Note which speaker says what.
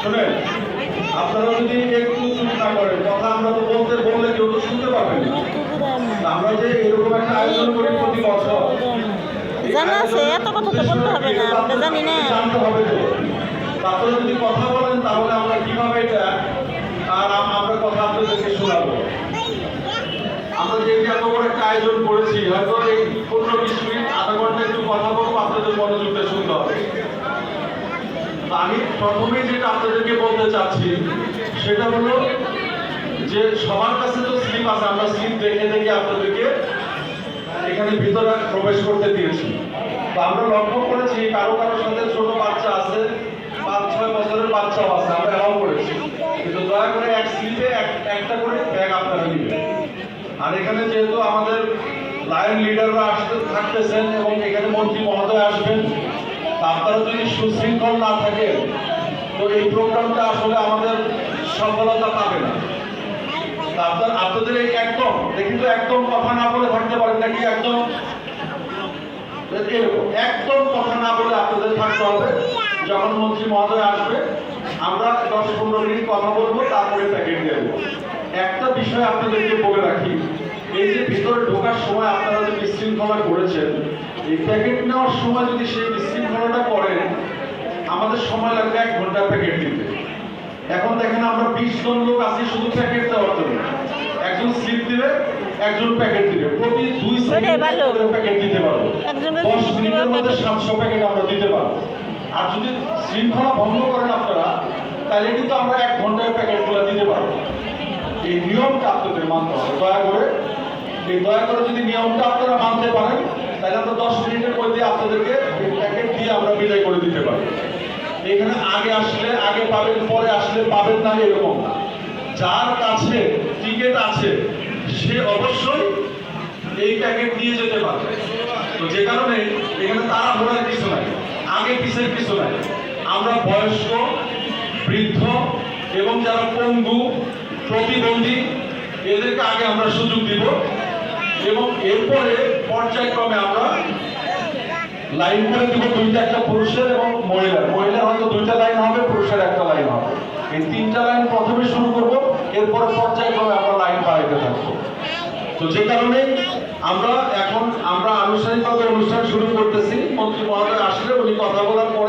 Speaker 1: শুনেন, আপনারা যদি একটু চুপ না করেন, কথা আমরা তো বললে কেউ তো শুনতে পাবেন না। আমরা যে এরকম একটা আয়োজন করি প্রতি বছর,
Speaker 2: জানা আছে, এত কথা তো বলতে হবে না, আমরা জানি না।
Speaker 1: জানতে হবে তো। আপনারা যদি কথা বলেন তাহলে আমরা কিভাবে এটা আর আমরা কথা আপনাদেরকে শোনাবো। আমরা যে এত বড় একটা আয়োজন করেছি, হয়তো এই 15-20 মিনিট আধা ঘন্টা একটু কথা বলবো, আপনাদের মনোযোগ দিয়ে শুনতে হবে। আমি প্রথমেই যেটা আপনাদেরকে বলতে চাচ্ছি সেটা হলো যে সবার কাছে তো স্লিপ আছে, আমরা স্লিপ দেখে দেখে আপনাদেরকে এখানে ভিতরে প্রবেশ করতে দিয়েছি। তো আমরা লক্ষ্য করেছি কারো কারোর সাথে ছোট বাচ্চা আছে, 5-6 বছরের বাচ্চাও আছে, আমরা এলাও করেছি। কিন্তু দয়া করে এক স্লিপে একটা করে ব্যাগ আপনারা নেবেন। আর এখানে যেহেতু আমাদের লাইন লিডাররা থাকতেছেন এবং এখানে মন্ত্রী মহোদয় আসবেন, আপনারা যদি সুশৃঙ্খল না থাকেন তো এই প্রোগ্রামটা আসলে আমাদের সফলতা পাবে না। আপনাদের এই একদম কিন্তু একদম কথা না বলে থাকতে পারেন নাকি, একদম এরকম একদম কথা না বলে আপনাদের থাকতে হবে। যখন মন্ত্রী মহোদয় আসবে আমরা 10-15 মিনিট কথা বলবো, তারপরে প্যাকেট দেব। একটা বিষয় আপনাদেরকে বলে রাখি, এই যে ভিতরে ঢোকার সময় আপনারা যে বিশৃঙ্খলা করেছেন, এই প্যাকেট নেওয়ার সময় যদি সেই বিশৃঙ্খলাটা করেন আমাদের সময় লাগবে 1 ঘন্টা প্যাকেট দিতে। এখন দেখেন আমরা 20 জন লোক আছি শুধু প্যাকেট দেওয়ার জন্য, একজন স্লিপ দিবে, একজন প্যাকেট দিবে, প্রতি 2 সেকেন্ডে প্যাকেট দিতে পারবো। 10 মিনিটের মধ্যে 700 প্যাকেট আমরা দিতে পারবো। আর যদি শৃঙ্খলা ভঙ্গ করেন আপনারা, তাহলে কিন্তু আমরা 1 ঘন্টায় প্যাকেটগুলো দিতে পারবো। এই নিয়মটা আপনাদের মানতে হবে। দয়া করে যদি নিয়মটা আপনারা মানতে পারেন তাহলে আমরা 10 মিনিটের মধ্যে আপনাদেরকে প্যাকেট দিয়ে আমরা বিদায় করে দিতে পারি। এখানে আগে আসলে আগে পাবেন, পরে আসলে পাবেন না, এরকম না। যার কাছে টিকিট আছে সে অবশ্যই এই প্যাকেট নিয়ে যেতে পারবে। তো যে কারণে এখানে তাড়াহুড়ার কিছু নাই, আগে পিছের কিছু নাই। আমরা বয়স্ক, বৃদ্ধ এবং যারা পঙ্গু, প্রতিবন্ধী এদেরকে আগে আমরা সুযোগ দিব এবং এরপরে পর্যায়ক্রমে আমরা লাইন করে দিব। 2টা পুরুষের এবং মহিলার হয়তো 2টা লাইন হবে, পুরুষের 1টা লাইন হবে। এই 3টা লাইন প্রথমে শুরু করব, এরপরে পর্যায়ক্রমে আমরা লাইন বাড়াইতে থাকবো। তো যে কারণে আমরা